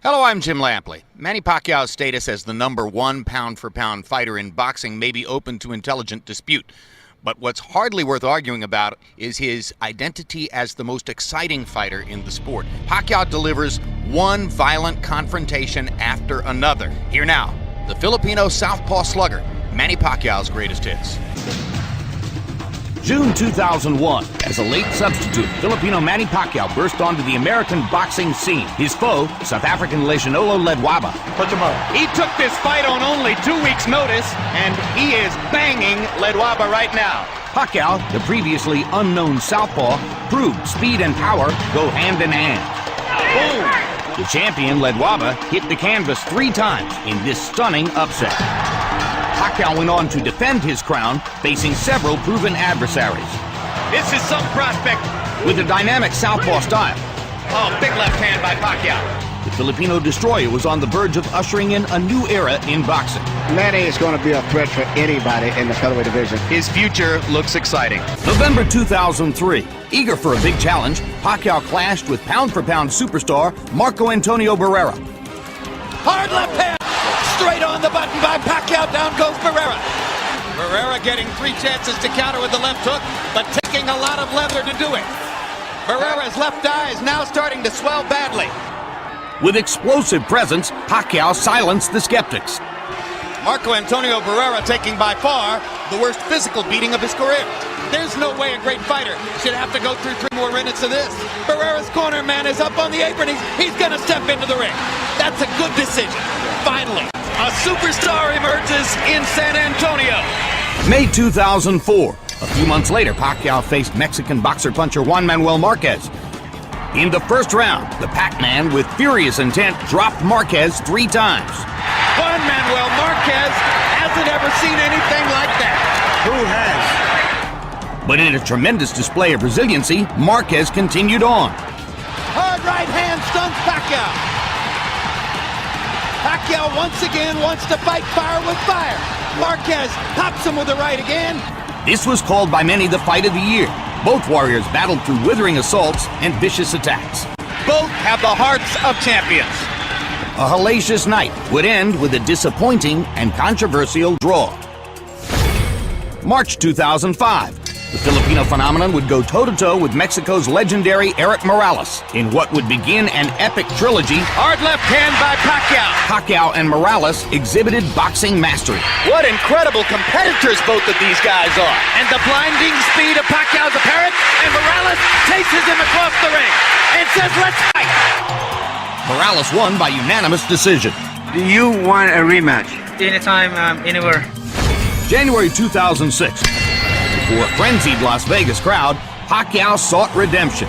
Hello, I'm Jim Lampley. Manny Pacquiao's status as the #1 pound-for-pound fighter in boxing may be open to intelligent dispute. But what's hardly worth arguing about is his identity as the most exciting fighter in the sport. Pacquiao delivers one violent confrontation after another. Here now, the Filipino southpaw slugger, Manny Pacquiao's greatest hits. June 2001, as a late substitute, Filipino Manny Pacquiao burst onto the American boxing scene. His foe, South African Lejanolo Ledwaba. Put him up. He took this fight on only 2 weeks' notice, and he is banging Ledwaba right now. Pacquiao, the previously unknown southpaw, proved speed and power go hand in hand. Boom! The champion, Ledwaba, hit the canvas 3 times in this stunning upset. Pacquiao went on to defend his crown, facing several proven adversaries. This is some prospect. With a dynamic southpaw style, Oh, big left hand by Pacquiao. the Filipino destroyer was on the verge of ushering in a new era in boxing. Manny is going to be a threat for anybody in the featherweight division. His future looks exciting. November 2003, eager for a big challenge, Pacquiao clashed with pound-for-pound superstar Marco Antonio Barrera. Hard left hand. Straight on the button by Pacquiao. Down goes Barrera. Barrera getting 3 chances to counter with the left hook, but taking a lot of leather to do it. Barrera's left eye is now starting to swell badly. With explosive presence, Pacquiao silenced the skeptics. Marco Antonio Barrera taking by far the worst physical beating of his career. There's no way a great fighter should have to go through 3 more minutes of this. Barrera's corner man is up on the apron. He's going to step into the ring. That's a good decision. Finally, a superstar emerges in San Antonio. May 2004. A few months later, Pacquiao faced Mexican boxer-puncher Juan Manuel Marquez. In the first round, the Pac-Man, with furious intent, dropped Marquez 3 times. Juan Manuel Marquez hasn't ever seen anything like that. Who has? But in a tremendous display of resiliency, Marquez continued on. Hard right hand stuns Pacquiao. Pacquiao once again wants to fight fire with fire. Marquez pops him with the right again. This was called by many the fight of the year. Both warriors battled through withering assaults and vicious attacks. Both have the hearts of champions. A hellacious night would end with a disappointing and controversial draw. March 2005. The Filipino phenomenon would go toe-to-toe with Mexico's legendary Erik Morales in what would begin an epic trilogy. Hard left hand by Pacquiao. Pacquiao and Morales exhibited boxing mastery. What incredible competitors both of these guys are. And the blinding speed of Pacquiao's apparent, and Morales chases him across the ring and says, "Let's fight." Morales won by unanimous decision. Do you want a rematch? Anytime, anywhere. January 2006. Before a frenzied Las Vegas crowd, Pacquiao sought redemption.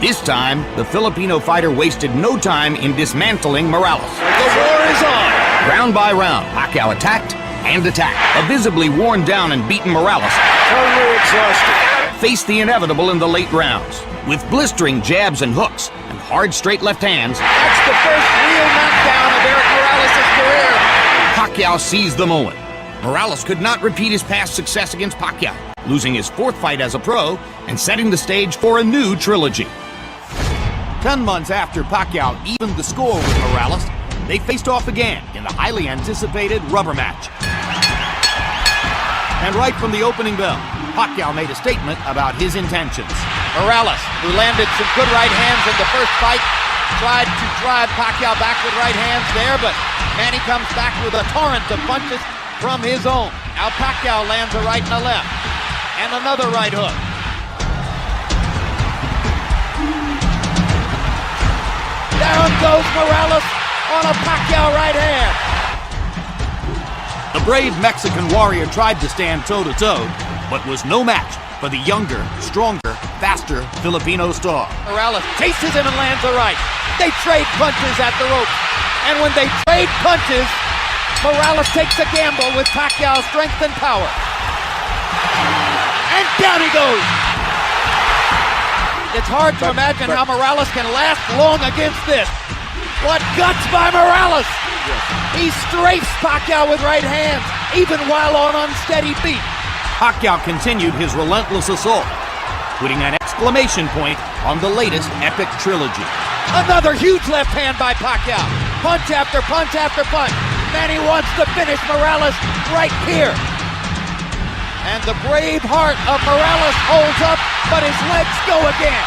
This time, the Filipino fighter wasted no time in dismantling Morales. The war is on. Round by round, Pacquiao attacked and attacked. A visibly worn down and beaten Morales Totally exhausted. faced the inevitable in the late rounds. With blistering jabs and hooks and hard straight left hands, That's the first real knockdown of Erik Morales' career. Pacquiao seized the moment. Morales could not repeat his past success against Pacquiao, losing his 4th fight as a pro and setting the stage for a new trilogy. 10 months after Pacquiao evened the score with Morales, they faced off again in the highly anticipated rubber match. And right from the opening bell, Pacquiao made a statement about his intentions. Morales, who landed some good right hands in the first fight, tried to drive Pacquiao back with right hands there, but Manny comes back with a torrent of punches from his own. Now Pacquiao lands a right and a left, and another right hook. Down goes Morales on a Pacquiao right hand. The brave Mexican warrior tried to stand toe-to-toe, but was no match for the younger, stronger, faster Filipino star. Morales chases him and lands a right. They trade punches at the rope, and when they trade punches, Morales takes a gamble with Pacquiao's strength and power. And down he goes. It's hard to imagine how Morales can last long against this. What guts by Morales! He strafes Pacquiao with right hands, even while on unsteady feet. Pacquiao continued his relentless assault, putting an exclamation point on the latest epic trilogy. Another huge left hand by Pacquiao. Punch after punch after punch. Manny wants to finish Morales right here. And the brave heart of Morales holds up, but his legs go again.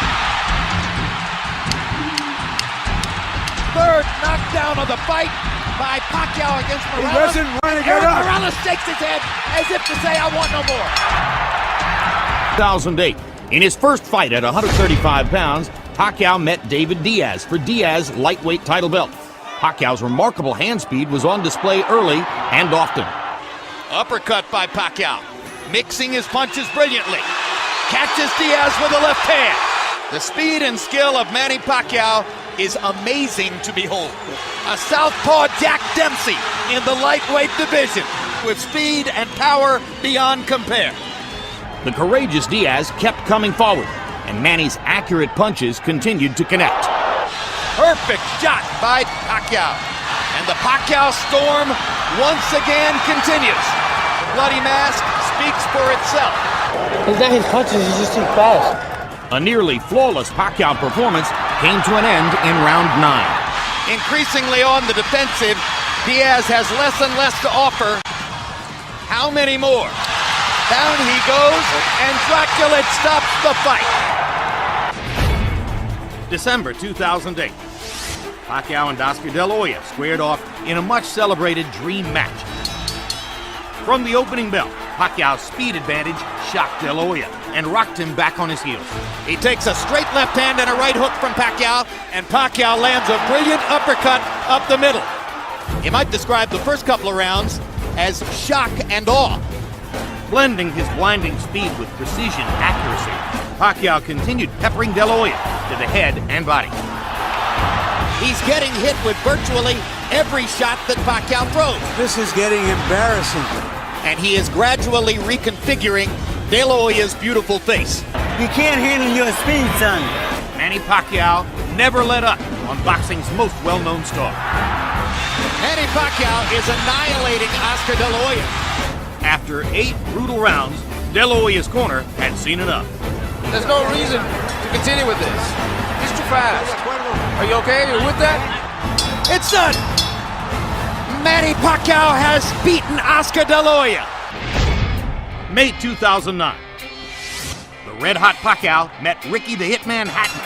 Third knockdown of the fight by Pacquiao against Morales. He doesn't want to get up. Morales shakes his head as if to say, I want no more. 2008. In his first fight at 135 pounds, Pacquiao met David Diaz for Diaz's lightweight title belt. Pacquiao's remarkable hand speed was on display early and often. Uppercut by Pacquiao, mixing his punches brilliantly. Catches Diaz with a left hand. The speed and skill of Manny Pacquiao is amazing to behold. A southpaw Jack Dempsey in the lightweight division with speed and power beyond compare. The courageous Diaz kept coming forward, and Manny's accurate punches continued to connect. Perfect shot by Pacquiao. And the Pacquiao storm once again continues. Bloody mask speaks for itself. It's not his punches, he's just too fast. A nearly flawless Pacquiao performance came to an end in round 9. Increasingly on the defensive, Diaz has less and less to offer. How many more? Down he goes, and Dracula stops the fight. December 2008. Pacquiao and Oscar De La Hoya squared off in a much-celebrated dream match. From the opening bell, Pacquiao's speed advantage shocked De La Hoya and rocked him back on his heels. He takes a straight left hand and a right hook from Pacquiao, and Pacquiao lands a brilliant uppercut up the middle. You might describe the first couple of rounds as shock and awe. Blending his blinding speed with precision and accuracy, Pacquiao continued peppering De La Hoya to the head and body. He's getting hit with virtually every shot that Pacquiao throws. This is getting embarrassing. And he is gradually reconfiguring De La Hoya's beautiful face. You can't handle your speed, son. Manny Pacquiao never let up on boxing's most well-known star. Manny Pacquiao is annihilating Oscar De La Hoya. After 8 brutal rounds, De La Hoya's corner had seen enough. There's no reason to continue with this. He's too fast. Are you okay? Are you with that? It's done! Manny Pacquiao has beaten Oscar De La Hoya. May 2009. The red-hot Pacquiao met Ricky the Hitman Hatton.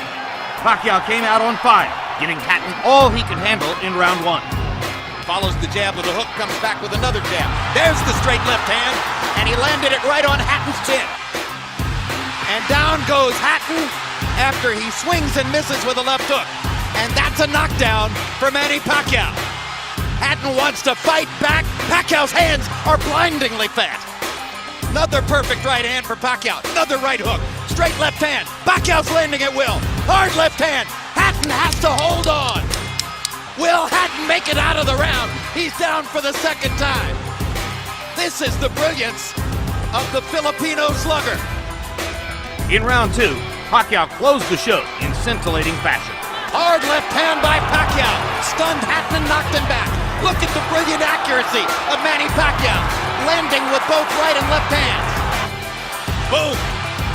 Pacquiao came out on fire, giving Hatton all he could handle in round 1. Follows the jab with a hook, comes back with another jab. There's the straight left hand, and he landed it right on Hatton's chin. And down goes Hatton after he swings and misses with a left hook. And that's a knockdown for Manny Pacquiao. Hatton wants to fight back. Pacquiao's hands are blindingly fast. Another perfect right hand for Pacquiao. Another right hook. Straight left hand. Pacquiao's landing at will. Hard left hand. Hatton has to hold on. Will Hatton make it out of the round? He's down for the second time. This is the brilliance of the Filipino slugger. In round 2, Pacquiao closed the show in scintillating fashion. Hard left hand by Pacquiao. Stunned Hatton and knocked him back. Look at the brilliant accuracy of Manny Pacquiao. Landing with both right and left hands. Boom.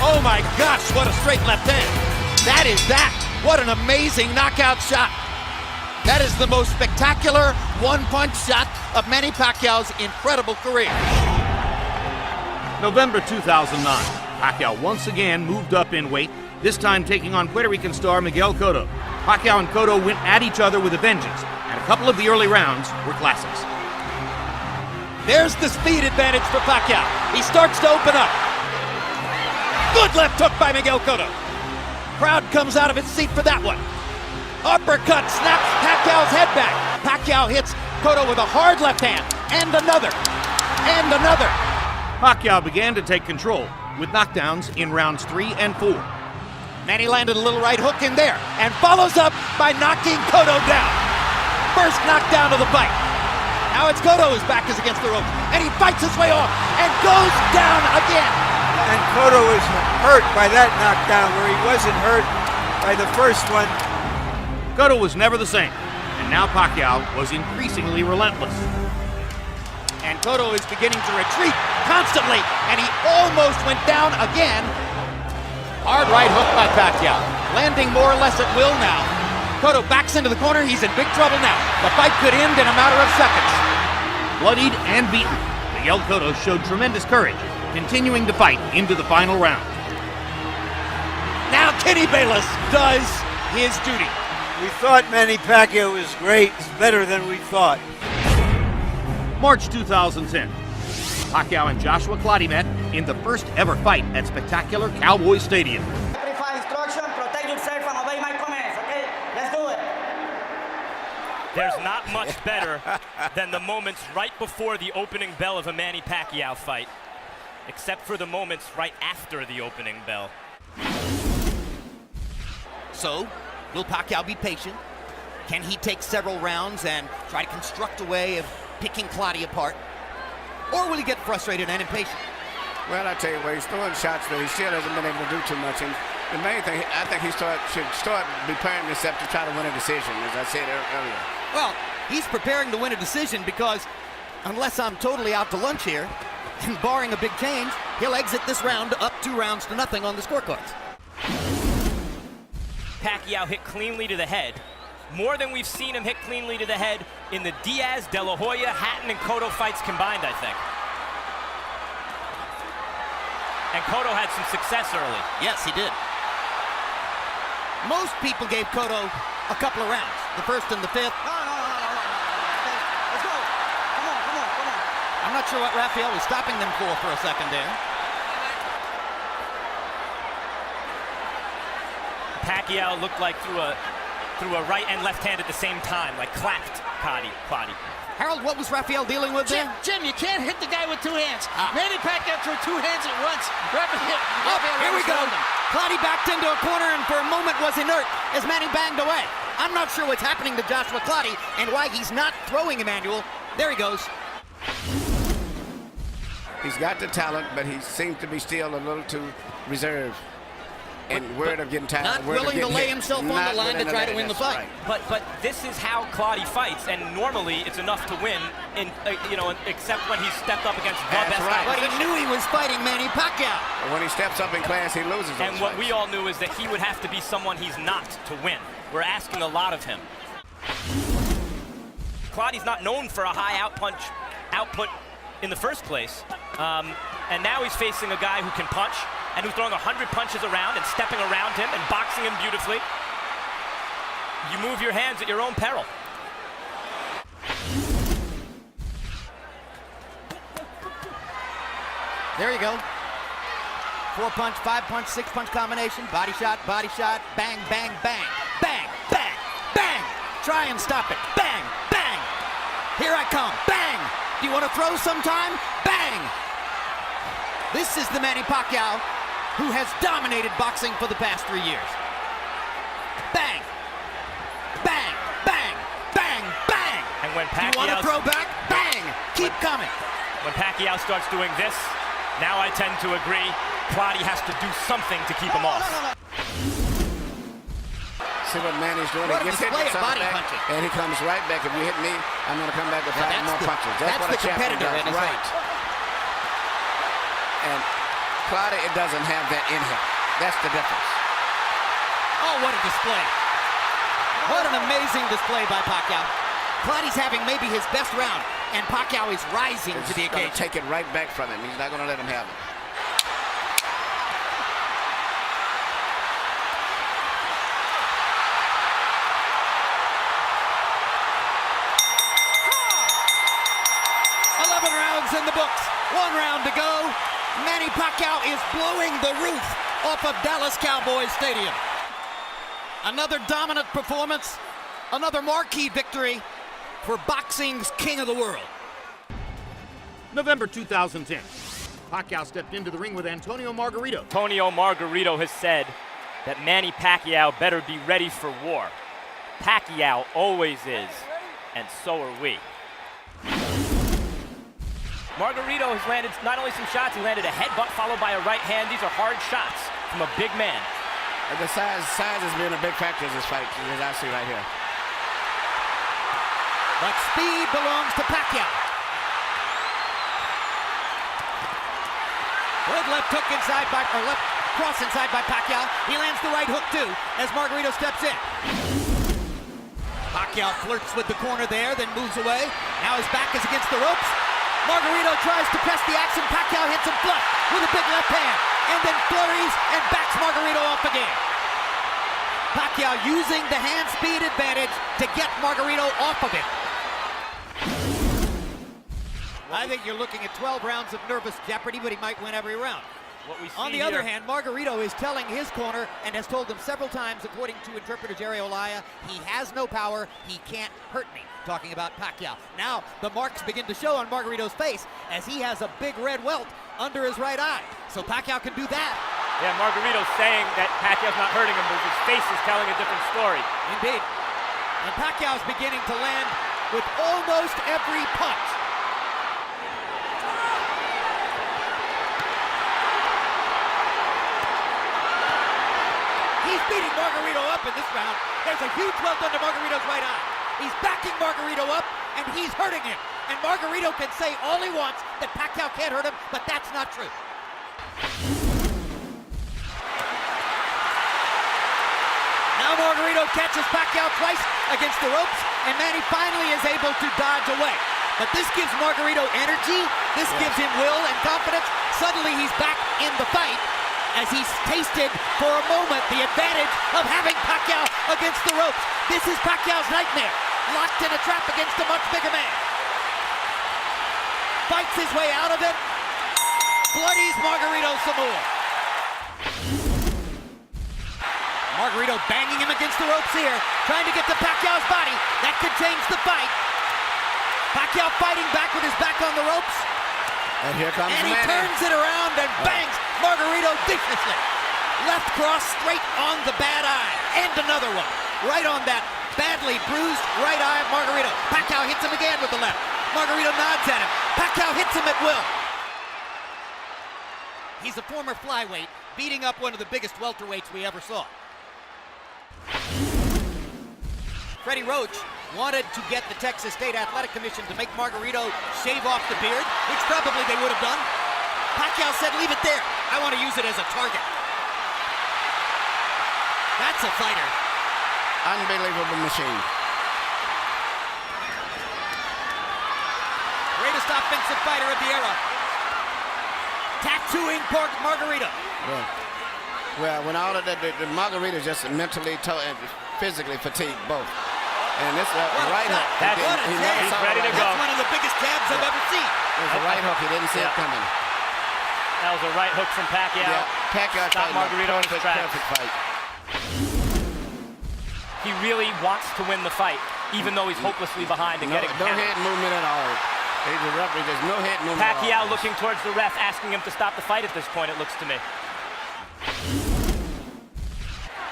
Oh my gosh, what a straight left hand. That is that. What an amazing knockout shot. That is the most spectacular one-punch shot of Manny Pacquiao's incredible career. November 2009. Pacquiao once again moved up in weight, this time taking on Puerto Rican star Miguel Cotto. Pacquiao and Cotto went at each other with a vengeance, and a couple of the early rounds were classics. There's the speed advantage for Pacquiao. He starts to open up. Good left hook by Miguel Cotto. Crowd comes out of its seat for that one. Uppercut snaps Pacquiao's head back. Pacquiao hits Cotto with a hard left hand, and another, and another. Pacquiao began to take control with knockdowns in rounds 3 and 4. Manny landed a little right hook in there, and follows up by knocking Cotto down. First knockdown of the fight. Now it's Cotto whose back is against the ropes, and he fights his way off, and goes down again. And Cotto is hurt by that knockdown where he wasn't hurt by the first one. Cotto was never the same, and now Pacquiao was increasingly relentless. And Cotto is beginning to retreat constantly, and he almost went down again. Hard right hook by Pacquiao, landing more or less at will now. Cotto backs into the corner. He's in big trouble now. The fight could end in a matter of seconds. Bloodied and beaten, Miguel Cotto showed tremendous courage, continuing to fight into the final round. Now Kenny Bayless does his duty. We thought Manny Pacquiao was great. It's better than we thought. March 2010. Pacquiao and Joshua Clottey met in the first ever fight at spectacular Cowboy Stadium. Instruction, protect yourself and obey my commands, okay? Let's do it. There's not much better than the moments right before the opening bell of a Manny Pacquiao fight, except for the moments right after the opening bell. So, will Pacquiao be patient? Can he take several rounds and try to construct a way of picking Clottey apart? Or will he get frustrated and impatient? Well, I tell you what, he's throwing shots, but he still hasn't been able to do too much. And the main thing, I think he should start preparing himself to try to win a decision, as I said earlier. Well, he's preparing to win a decision because, unless I'm totally out to lunch here, and barring a big change, he'll exit this round up 2-0 on the scorecards. Pacquiao hit cleanly to the head, more than we've seen him hit cleanly to the head in the Diaz, De La Hoya, Hatton, and Cotto fights combined, I think. And Cotto had some success early. Yes, he did. Most people gave Cotto a couple of rounds, the first and the fifth. No. Let's go. Come on. I'm not sure what Rafael was stopping them for a second there. Pacquiao looked like threw a right and left hand at the same time, like clapped Clottey. Harold, what was Rafael dealing with there? Jim, you can't hit the guy with two hands. Manny Pacquiao threw two hands at once. Here we go. Clottey backed into a corner and for a moment was inert as Manny banged away. I'm not sure what's happening to Joshua Clottey and why he's not throwing Emmanuel. There he goes. He's got the talent, but he seems to be still a little too reserved. And word of getting tired. Not willing to lay himself on the line to try to win the fight. But this is how Clottey fights, and normally it's enough to win, except when he stepped up against the best guy. But he knew he was fighting Manny Pacquiao. When he steps up in class, he loses. And what we all knew is that he would have to be someone he's not to win. We're asking a lot of him. Clottey's not known for a high output in the first place, and now he's facing a guy who can punch and who's throwing 100 punches around and stepping around him and boxing him beautifully. You move your hands at your own peril. There you go. 4-punch, 5-punch, 6-punch combination. Body shot, bang, bang, bang. Bang, bang, bang. Try and stop it. Bang, bang. Here I come. Bang. Do you want to throw sometime? Bang. This is the Manny Pacquiao who has dominated boxing for the past 3 years. Bang, bang, bang, bang, bang. And when you want to throw back? Bang, keep coming. When Pacquiao starts doing this, now I tend to agree, Clottey has to do something to keep him off. See what Manny's doing. What He gets hit with something back, and he comes right back. If you hit me, I'm going to come back with 5 more punches. That's what the a champion competitor does. in his Right. And Clottey, it doesn't have that in him. That's the difference. Oh, what a display. What an amazing display by Pacquiao. Clottey's having maybe his best round, and Pacquiao is rising to the occasion. Take it right back from him. He's not going to let him have it. In the books. 1 round to go. Manny Pacquiao is blowing the roof off of Dallas Cowboys Stadium. Another dominant performance, another marquee victory for boxing's king of the world. November 2010. Pacquiao stepped into the ring with Antonio Margarito. Antonio Margarito has said that Manny Pacquiao better be ready for war. Pacquiao always is, and so are we. Margarito has landed not only some shots, he landed a headbutt followed by a right hand. These are hard shots from a big man. And the size has been a big factor in this fight, as I see right here. But speed belongs to Pacquiao. Good left hook inside left cross inside by Pacquiao. He lands the right hook too as Margarito steps in. Pacquiao flirts with the corner there, then moves away. Now his back is against the ropes. Margarito tries to press the action. Pacquiao hits him flush with a big left hand, and then flurries and backs Margarito off again. Pacquiao using the hand speed advantage to get Margarito off of it. I think you're looking at 12 rounds of nervous jeopardy, but he might win every round. On the other hand, Margarito is telling his corner, and has told them several times, according to interpreter Jerry Olaya, he has no power, he can't hurt me. Talking about Pacquiao. Now, the marks begin to show on Margarito's face as he has a big red welt under his right eye. So Pacquiao can do that. Yeah, Margarito's saying that Pacquiao's not hurting him, but his face is telling a different story. Indeed. And Pacquiao's beginning to land with almost every punch. He's beating Margarito up in this round. There's a huge welt under Margarito's right eye. He's backing Margarito up, and he's hurting him. And Margarito can say all he wants that Pacquiao can't hurt him, but that's not true. Now Margarito catches Pacquiao twice against the ropes, and Manny finally is able to dodge away. But this gives Margarito energy, this gives him will and confidence. Suddenly he's back in the fight, as he's tasted for a moment the advantage of having Pacquiao against the ropes. This is Pacquiao's nightmare, locked in a trap against a much bigger man. Fights his way out of it, bloodies Margarito some more. Margarito banging him against the ropes here, trying to get to Pacquiao's body. That could change the fight. Pacquiao fighting back with his back on the ropes. And here comes And he Manny. turns it around and bangs Margarito viciously. Left cross straight on the bad eye. And another one. Right on that badly bruised right eye of Margarito. Pacquiao hits him again with the left. Margarito nods at him. Pacquiao hits him at will. He's a former flyweight, beating up one of the biggest welterweights we ever saw. Freddie Roach wanted to get the Texas State Athletic Commission to make Margarito shave off the beard, which probably they would have done. Pacquiao said, leave it there. I want to use it as a target. That's a fighter. Unbelievable machine. Greatest offensive fighter of the era. Tattooing Margarito. Well, when all of that, the Margarito just mentally and physically fatigued both. And this right hook. He's ready to go. That's one of the biggest jabs I've ever seen. It was a right hook. He didn't see it coming. That was a right hook from Pacquiao. Yeah, Pacquiao stopped Margarito in his tracks. Perfect fight. He really wants to win the fight, even though he's hopelessly behind and getting no count. head movement at all. He's a referee. There's no head movement at all. Pacquiao looking towards the ref, asking him to stop the fight at this point, it looks to me.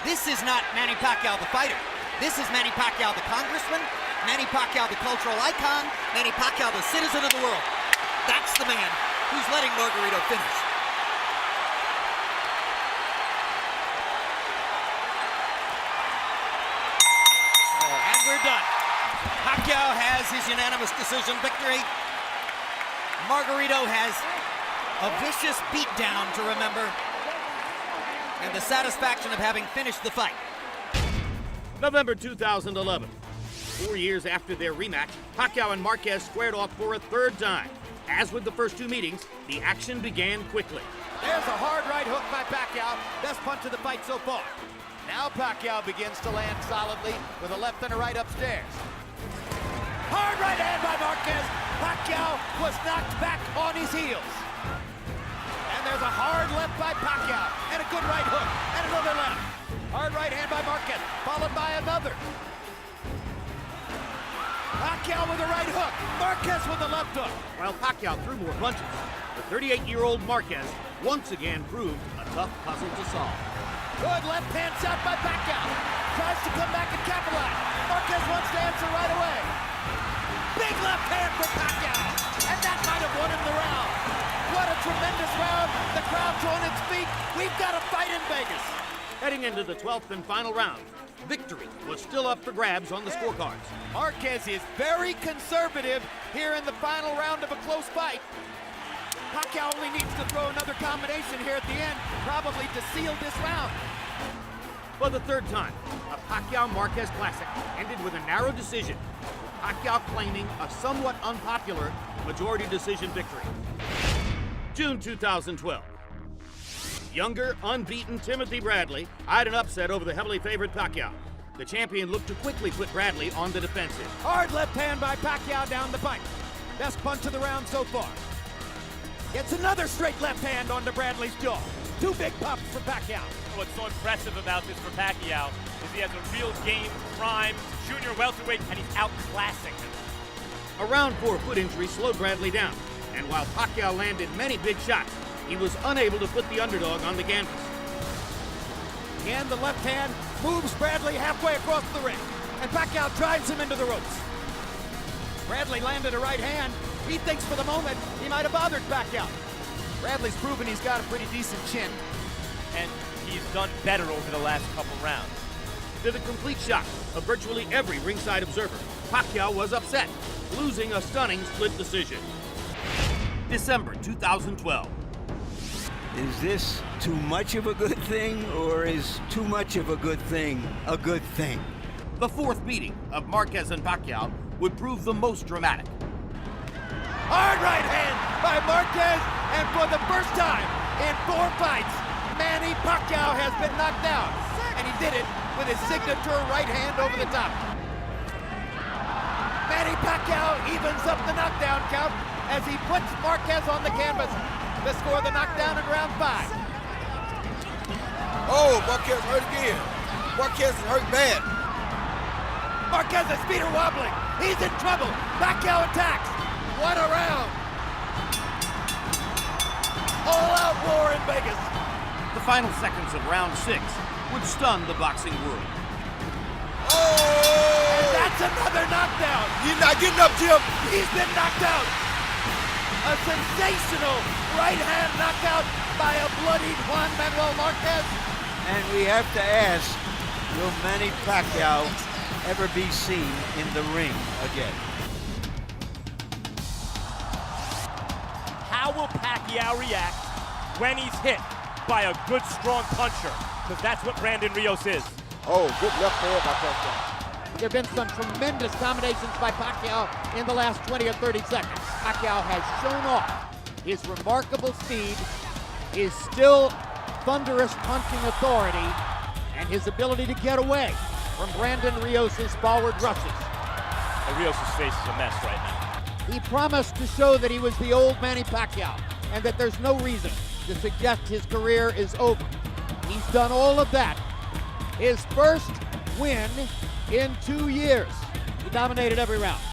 This is not Manny Pacquiao the fighter. This is Manny Pacquiao the congressman, Manny Pacquiao the cultural icon, Manny Pacquiao the citizen of the world. That's the man who's letting Margarito finish. And we're done. Pacquiao has his unanimous decision victory. Margarito has a vicious beatdown to remember, and the satisfaction of having finished the fight. November 2011. 4 years after their rematch, Pacquiao and Marquez squared off for a third time. As with the first two meetings, the action began quickly. There's a hard right hook by Pacquiao. Best punch of the fight so far. Now Pacquiao begins to land solidly with a left and a right upstairs. Hard right hand by Marquez. Pacquiao was knocked back on his heels. And there's a hard left by Pacquiao. And a good right hook. And another left. Hard right hand by Marquez, followed by another. Pacquiao with a right hook. Marquez with a left hook. While Pacquiao threw more punches, the 38-year-old Marquez once again proved a tough puzzle to solve. Good left hand shot by Pacquiao. Tries to come back and capitalize. Marquez wants to answer right away. Big left hand for Pacquiao. And that might have won him the round. What a tremendous round. The crowd's on its feet. We've got a fight in Vegas. Heading into the 12th and final round, victory was still up for grabs on the scorecards. Marquez is very conservative here in the final round of a close fight. Pacquiao only needs to throw another combination here at the end, probably to seal this round. For the third time, a Pacquiao-Marquez Classic ended with a narrow decision, with Pacquiao claiming a somewhat unpopular majority decision victory. June 2012. Younger, unbeaten Timothy Bradley eyed an upset over the heavily favored Pacquiao. The champion looked to quickly put Bradley on the defensive. Hard left hand by Pacquiao down the pipe. Best punch of the round so far. Gets another straight left hand onto Bradley's jaw. Two big pops for Pacquiao. What's so impressive about this for Pacquiao is he has a real game, prime, junior welterweight, and he's outclassing him. A round 4 foot injury slowed Bradley down, and while Pacquiao landed many big shots, he was unable to put the underdog on the canvas. Again, the left hand moves Bradley halfway across the ring, and Pacquiao drives him into the ropes. Bradley landed a right hand. He thinks for the moment he might have bothered Pacquiao. Bradley's proven he's got a pretty decent chin. And he's done better over the last couple rounds. To the complete shock of virtually every ringside observer, Pacquiao was upset, losing a stunning split decision. December 2012. Is this too much of a good thing, or is too much of a good thing a good thing? The fourth meeting of Marquez and Pacquiao would prove the most dramatic. Hard right hand by Marquez, and for the first time in 4 fights, Manny Pacquiao has been knocked down. And he did it with his signature right hand over the top. Manny Pacquiao evens up the knockdown count as he puts Marquez on the canvas to score the knockdown in round 5. Oh, Marquez hurt again. Marquez is hurt bad. Marquez's feet are wobbling. He's in trouble. Pacquiao attacks. What a round. All-out war in Vegas. The final seconds of round 6 would stun the boxing world. Oh! And that's another knockdown. You're not getting up, Jim. He's been knocked out. A sensational right hand knockout by a bloodied Juan Manuel Marquez. And we have to ask, will Manny Pacquiao ever be seen in the ring again? How will Pacquiao react when he's hit by a good, strong puncher? Because that's what Brandon Rios is. Oh, good left hand by Pacquiao. There have been some tremendous combinations by Pacquiao in the last 20 or 30 seconds. Pacquiao has shown off his remarkable speed, his still thunderous punching authority, and his ability to get away from Brandon Rios' forward rushes. And Rios' face is a mess right now. He promised to show that he was the old Manny Pacquiao and that there's no reason to suggest his career is over. He's done all of that. His first win in 2 years. He dominated every round.